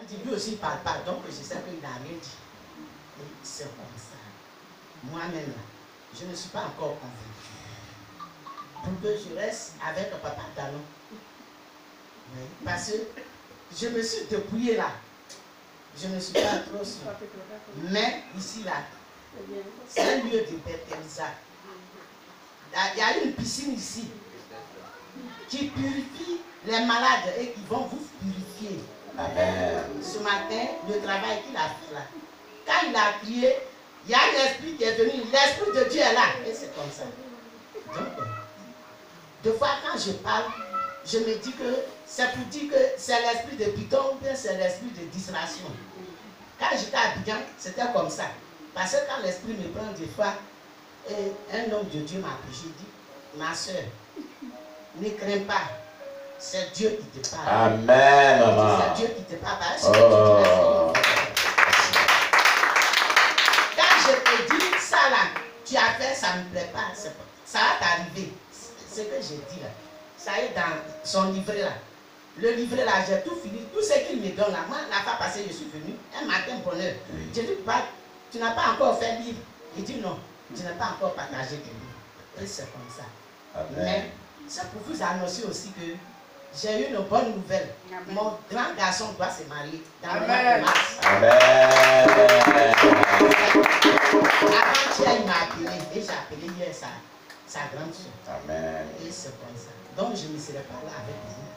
dit, lui aussi il ne parle pas, donc je sais qu'il n'a rien dit. Et c'est comme ça. Moi-même, là, je ne suis pas encore convaincu. Pour que je reste avec le papa Talon. Oui, parce que je me suis dépouillée là. Je ne suis pas trop sûre. Mais ici, là, c'est un lieu de baptême. Il y a une piscine ici qui purifie les malades et qui vont vous purifier. Amen. Ce matin, le travail qu'il a fait là, quand il a crié, il y a un esprit qui est venu, l'esprit de Dieu est là. Et c'est comme ça. Donc, deux fois quand je parle, je me dis que c'est pour dire que c'est l'esprit de Python ou bien c'est l'esprit de distraction. Quand j'étais à Abidjan, c'était comme ça. Parce que quand l'esprit me prend des fois, et un homme de Dieu m'a appelé, je dis, ma soeur, ne crains pas, c'est Dieu qui te parle. Amen, maman. C'est Dieu qui te parle. Oh. Quand je te dis ça là, tu as fait, ça ne me plaît pas, ça va t'arriver. Ce que j'ai dit là, ça est dans son livret là. Le livret là, j'ai tout fini, tout ce qu'il me donne là. Moi, la fois passée, je suis venu, un matin bonheur. Je dis, tu n'as pas encore fait lire. Il dit non, je n'ai pas encore partagé tes livres. Et c'est comme ça. Amen. Mais c'est pour vous annoncer aussi que j'ai eu une bonne nouvelle. Amen. Mon grand garçon doit se marier dans le mois de mars. Amen. Avant-hier, il m'a appelé et j'ai appelé hier sa grande soeur. Amen. Et c'est comme ça. Donc je ne serai pas là avec vous.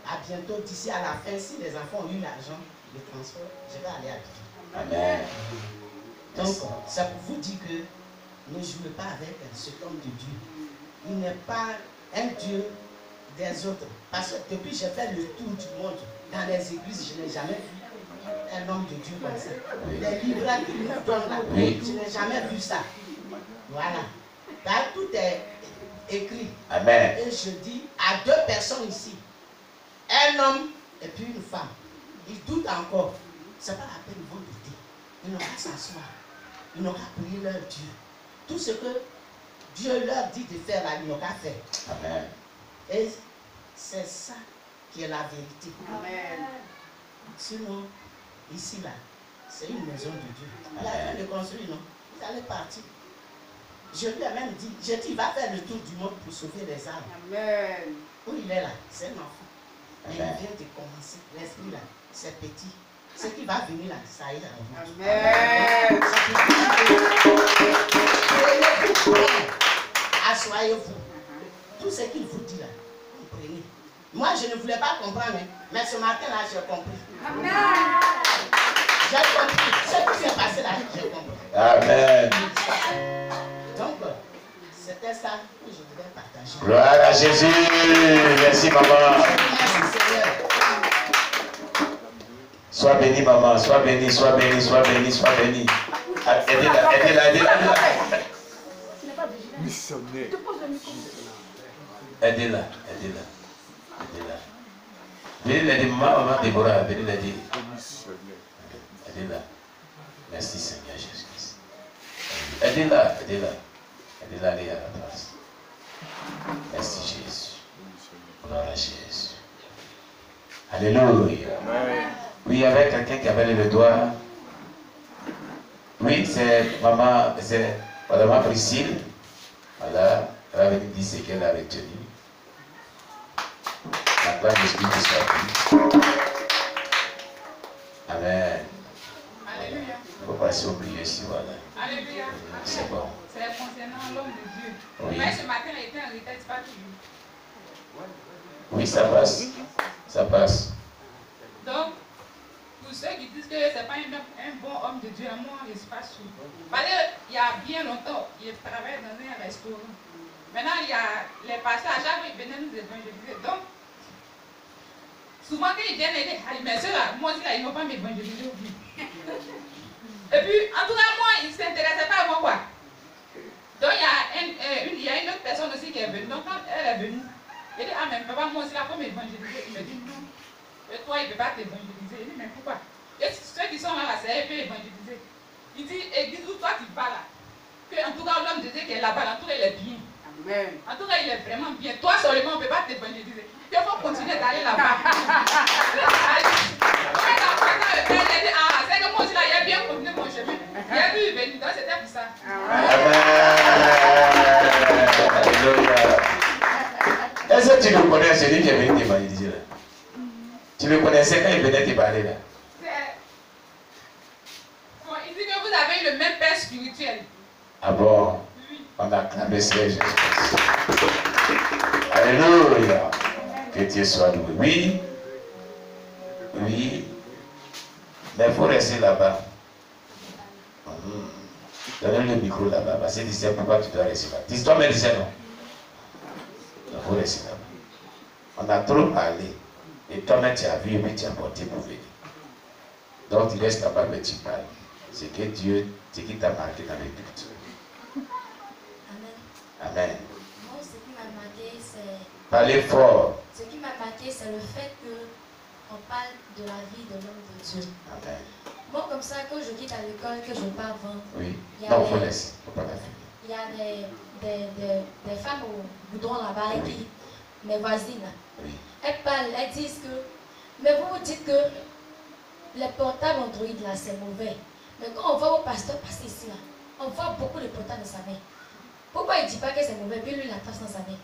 À bientôt, d'ici à la fin, si les enfants ont eu l'argent, le transport, je vais aller à Abidjan. Amen. Donc, c'est pour vous dire que ne jouez pas avec cet homme de Dieu. Il n'est pas un Dieu des autres. Parce que depuis que j'ai fait le tour du monde, dans les églises, je n'ai jamais vu un homme de Dieu comme ça. Les livres qu'il nous donne là, je n'ai jamais vu ça. Voilà. Là, tout est écrit. Amen. Et je dis à deux personnes ici, un homme et puis une femme, ils doutent encore. Ce n'est pas la peine, ils vont douter. Ils n'ont qu'à s'asseoir. Ils n'ont qu'à prier leur Dieu. Tout ce que Dieu leur dit de faire là, ils n'ont qu'à faire. Amen. Et c'est ça qui est la vérité. Amen. Sinon, ici là, c'est une maison de Dieu. Il a fait de construire, non? Vous allez partir. Je lui ai même dit, j'ai dit, il va faire le tour du monde pour sauver les âmes. Amen. Où il est là? C'est un enfant. Mais il vient de commencer. L'esprit là, c'est petit. Ce qui va venir là, ça ira. Amen. Prenez-vous bien. Assoyez-vous. Tout ce qu'il vous dit là, comprenez. Moi, je ne voulais pas comprendre, mais ce matin là, j'ai compris. Amen. J'ai compris. Ce qui s'est passé là, j'ai compris. Amen. Donc, c'était ça que je voulais partager. Gloire à Jésus. Merci, maman. Merci, Seigneur. Sois béni, maman. Sois béni, sois béni, sois béni, sois béni. Aidez-la, aidez-la, aidez-la. Missionnaire. Aidez-la, aidez-la. Aidez-la. Venez l'aider, maman Déborah. Venez l'aider. Aidez-la. Merci, Seigneur Jésus-Christ. Aidez-la, aidez-la. Aidez-la à aller à la place. Merci, Jésus. Gloire à Jésus. Alléluia. Oui, il y avait quelqu'un qui avait levé le doigt. Oui, c'est maman, c'est madame Priscille. Voilà, elle avait dit ce qu'elle a retenu. La gloire de Jésus soit venue. Amen. Alléluia. Il faut passer au prier ici, voilà. Alléluia. C'est bon. C'est concernant l'homme de Dieu. Oui. Mais ce matin, il était en retard, c'est pas toujours. Oui, ça passe. Ça passe. Donc, pour ceux qui disent que ce n'est pas un bon homme de Dieu, moi, je ne suis pas sûr. Parce qu'il y a bien longtemps, il travaillait dans un restaurant. Maintenant, il y a les pasteurs, à chaque fois, ils venaient nous évangéliser. Donc, souvent, quand ils viennent, ils disent, mais ceux-là, moi aussi, là, ils ne vont pas m'évangéliser. Et puis, en tout cas, moi, ils ne s'intéressaient pas à moi, quoi. Donc, il y a une autre personne aussi qui est venue. Donc, quand elle est venue, elle dit, ah, mais papa, moi aussi, là, faut m'évangéliser. Il me dit, non. Et toi, il ne peut pas t'évangéliser. Il dit, mais pourquoi? Et ceux qui sont là, c'est eux qui peuvent évangéliser. Il dit, église où toi tu vas là, que en tout cas, l'homme de Dieu qui est là-bas, en tout cas, il est bien. Amen. En tout cas, il est vraiment bien. Toi seulement, on ne peut pas t'évangéliser. Il faut continuer d'aller là-bas. tu le connais, c'est lui qui est venu t'évangéliser là. Tu le connaissais quand il venait te parler là. Bon, il dit que vous avez le même père spirituel. Ah bon? Oui. On a clamé Seigneur Jésus. Alléluia. Que Dieu soit loué. Oui. Oui. Mais il faut rester là-bas. Donnez le micro là-bas. Parce qu'il disait pourquoi tu dois rester là. Dis-toi, mais disais non. Il faut rester là-bas. On a trop parlé. Et toi-même tu as vu et puis tu as porté pour venir. Donc tu restes là-bas mais tu parles. C'est que Dieu, c'est qui t'a marqué dans les buts. Amen. Amen. Moi, ce qui m'a marqué, c'est... Parlez fort. Ce qui m'a marqué, c'est le fait qu'on parle de la vie de l'homme de Dieu. Amen. Moi, comme ça, quand je quitte à l'école, que je pars vendre, Oui. il y a Non, des- il faut laisser. Il ne faut pas la finir. il y a des femmes au goudron là-bas Oui. qui, mes voisines, là, Oui. elles parlent, elles disent que, mais vous vous dites que les portables Android là c'est mauvais. Mais quand on va au pasteur passer ici là, on voit beaucoup de portables dans sa main. Pourquoi il ne dit pas que c'est mauvais, puis lui il l'attache dans sa main?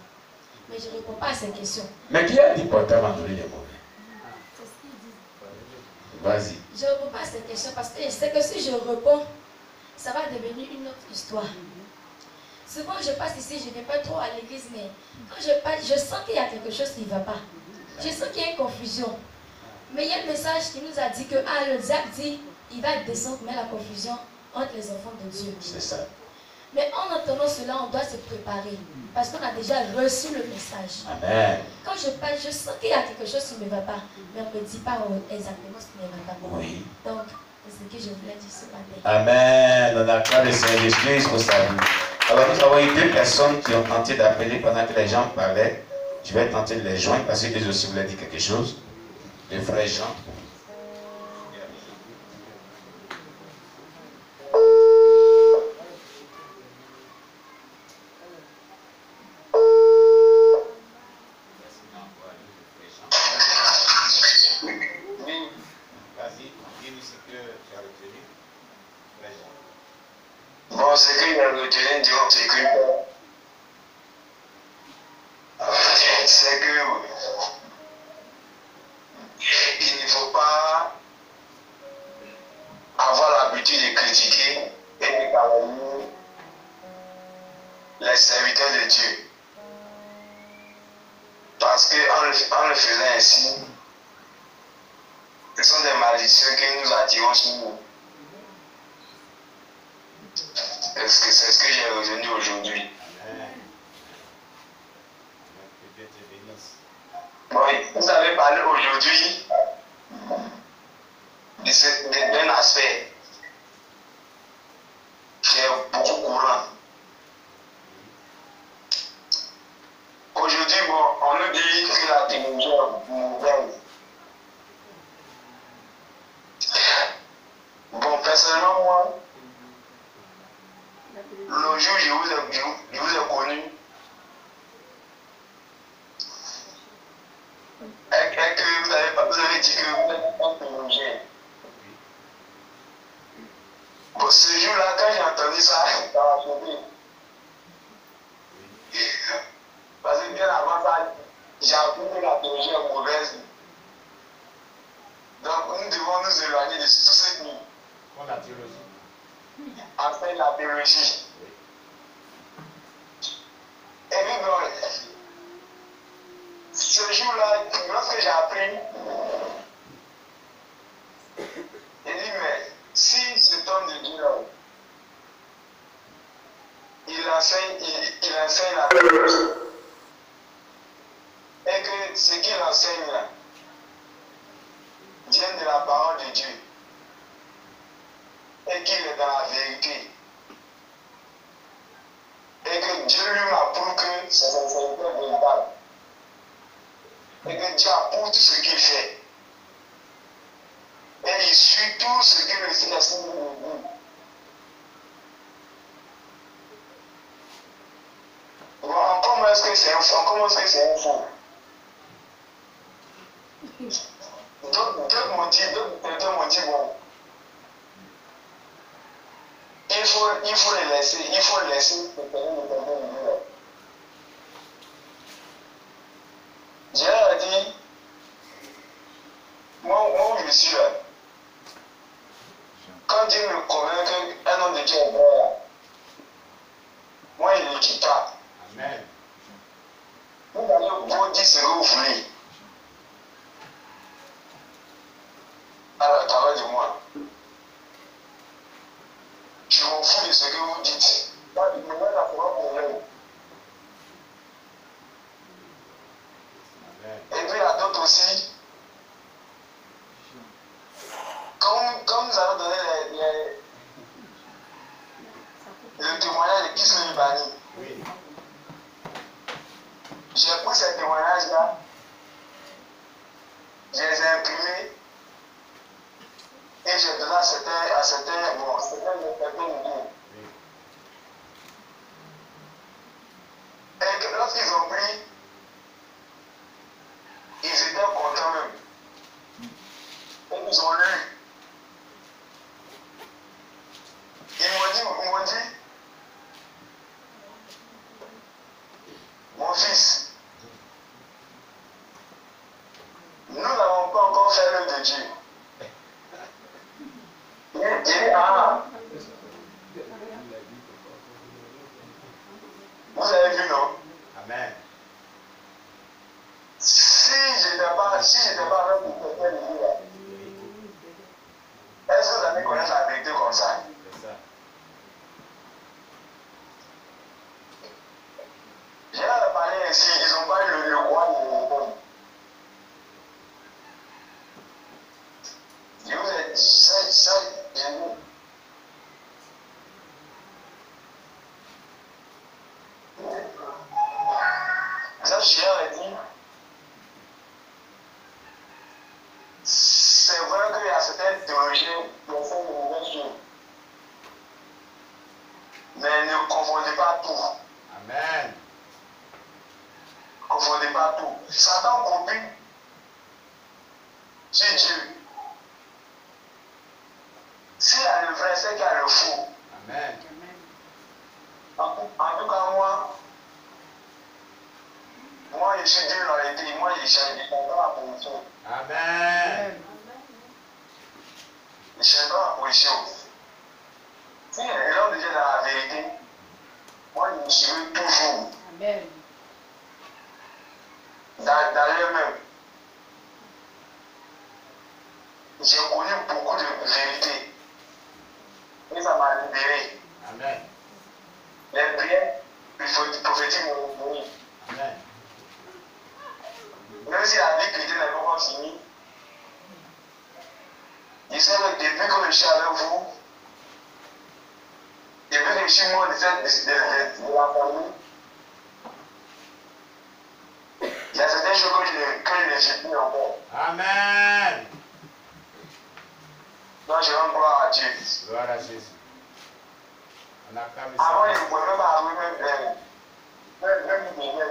Mais je ne réponds pas à ces questions. Mais qui a dit portable Android est mauvais? C'est ce qu'ils disent. Vas-y. Je ne réponds pas à ces questions parce que je sais que si je réponds, ça va devenir une autre histoire. Souvent je passe ici, je ne vais pas trop à l'église, mais quand je passe, je sens qu'il y a quelque chose qui ne va pas. Je sens qu'il y a une confusion. Mais il y a un message qui nous a dit que le diable dit il va descendre, mais la confusion entre les enfants de Dieu. C'est ça. Mais en entendant cela, on doit se préparer parce qu'on a déjà reçu le message. Amen. Quand je parle, je sens qu'il y a quelque chose qui ne me va pas, mais on ne me dit pas exactement ce qui ne me va pas. Oui. Donc, c'est ce que je voulais dire ce matin. Amen. On acclame le Seigneur Jésus pour sa vie. Alors nous avons eu deux personnes qui ont tenté d'appeler pendant que les gens parlaient. Je vais tenter de les joindre parce qu'ils aussi voulaient dire quelque chose. Le frère Jean. Bon, ce que j'ai retenu durant ce culte, c'est que il ne faut pas avoir l'habitude de critiquer et de calomnier les serviteurs de Dieu. Parce qu'en le faisant ainsi, ce sont des malédictions que nous attirons sur nous. C'est ce que j'ai retenu aujourd'hui. Bon, vous avez parlé aujourd'hui d'un aspect qui est beaucoup courant. Aujourd'hui, bon, on nous dit que la technologie est mauvaise. Bon, personnellement, moi, le jour où je vous ai connu, et que vous avez dit que vous êtes un théologien. Bon, ce jour-là, quand j'ai entendu ça, ça m'a choqué. Parce que bien avant ça, j'ai appris que la théologie est mauvaise. Donc nous devons nous éloigner de tout ce qui enseigne la théologie. Et puis bon, ce jour-là, lorsque j'ai appris, j'ai dit, mais si cet homme de Dieu, il enseigne la théologie, et que ce qu'il enseigne là vient de la parole de Dieu, et qu'il est dans la vérité, et que Dieu lui approuve que c'est un serviteur véritable, et que Dieu approuve tout ce qu'il fait, et il suit tout ce que le Saint-Esprit nous dit. Bon, comment est-ce que c'est un faux? Comment est-ce que c'est un faux? D'autres m'ont dit, bon, il faut le laisser, se tenir le me convainc qu'un homme de Dieu est bon. Moi, il ne quitte pas. Amen. Vous allez vous dire ce que vous voulez. À travers de moi. Je m'en fous de ce que vous dites. Moi, il me met la problème. Et puis, il y a d'autres aussi. Comme nous allons donner le témoignage de Kisle Libani, Oui. j'ai pris ces témoignages-là, je les ai imprimés et j'ai donné à certains niveaux. Et que lorsqu'ils ont pris, ils étaient contents même. Et ils ont lu. Ils m'ont dit, mon fils, nous n'avons pas encore fait l'œuvre de Dieu. Il dit, ah, vous avez vu, non? Amen. Si je n'étais pas avec vous, est-ce que vous allez connaître la vérité comme ça? C'est ça. J'ai parlé ici, ils n'ont pas eu le roi de l'Europe. Je vous ai dit, ça, j'ai vu. Ça, je leur ai dit, c'est vrai qu'il y a certaines théologies qui ont fait de mauvaises choses. Mais ne confondez pas tout. Amen. Ne confondez pas tout. Satan copie chez Dieu. S'il y a le vrai, c'est qu'il y a le faux. Amen. En tout cas, moi je suis Dieu l'a été, moi je cherche dans la position. Amen. Je cherche dans la position. Si l'homme de Dieu est dans la vérité, moi je me suivrai toujours. Amen. Dans l'eux-mêmes. J'ai connu beaucoup de vérité. Et ça m'a libéré. Amen. Les prières prophétiques m'ont libéré. Amen. Même si la vie chrétienne n'est pas encore finie, je sais que depuis que je suis avec vous, depuis que je suis mort de la famille, il y a certaines choses que je ne fais plus encore. Amen. Donc je rends gloire à Dieu. Gloire à Jésus. On a calmé Avant, ça. je ne pouvais même pas arriver même une.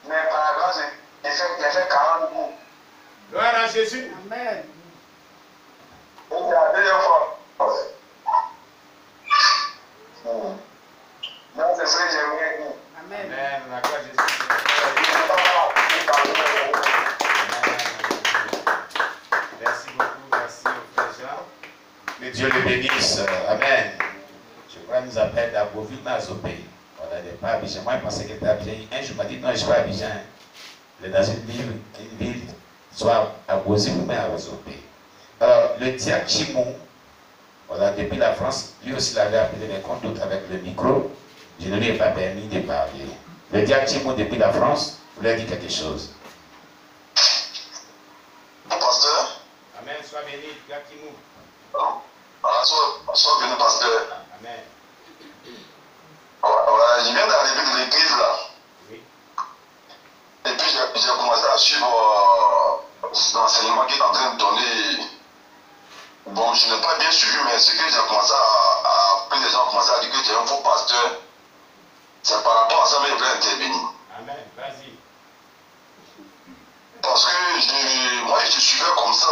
Mais par la grâce, j'ai fait 40 jours. Gloire à Jésus. Amen. Et c'est la deuxième fois. Donc c'est ce que j'aimerais dire. Amen. Amen. On acclame Jésus. Merci beaucoup. Merci au frère Jean. Que Dieu le bénisse. Amen. Je crois qu'il nous appelle d'Aboville Nazopé. On n'allait pas à Abidjan. Moi, je pensais qu'il était à Abidjan. Un jour, il m'a dit non, je ne suis pas à Abidjan. Il est dans une ville, soit à Bozil ou même à Zopé. Alors, le diacre Chimon, voilà, depuis la France, lui aussi l'avait appelé les comptes d'autres avec le micro. Je ne lui ai pas permis de parler. Le diacre Chimon, depuis la France, voulait dire quelque chose. Mon pasteur. Amen. Sois béni, diacre Chimon. Sois béni, pasteur. Amen. Voilà, je viens d'arriver de l'église là. Oui. Et puis j'ai commencé à suivre l'enseignement qui est en train de donner. Bon, je n'ai pas bien suivi, mais ce que j'ai commencé à plein de gens ont commencé à dire que tu es un faux pasteur. C'est par rapport à ça que je voulais intervenir. Amen. Vas-y. Parce que moi je te suivais comme ça